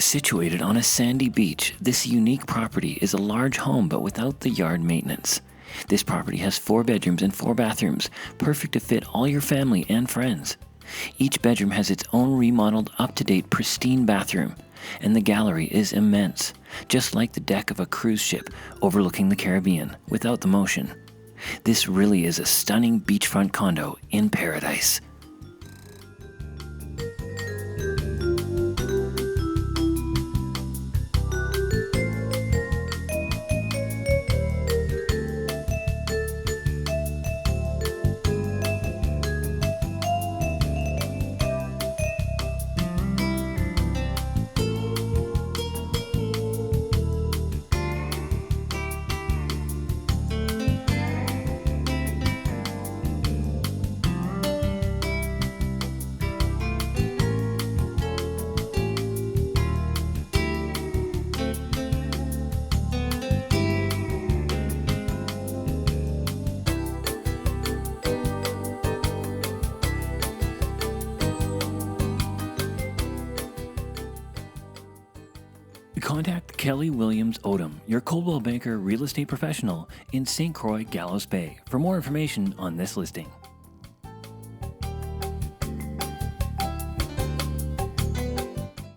Situated on a sandy beach, this unique property is a large home but without the yard maintenance. This property has 4 bedrooms and 4 bathrooms, perfect to fit all your family and friends. Each bedroom has its own remodeled, up-to-date, pristine bathroom, and the gallery is immense, just like the deck of a cruise ship overlooking the Caribbean without the motion. This really is a stunning beachfront condo in paradise. Contact Kelly Williams Odom, your Coldwell Banker real estate professional in St. Croix, Gallows Bay, for more information on this listing.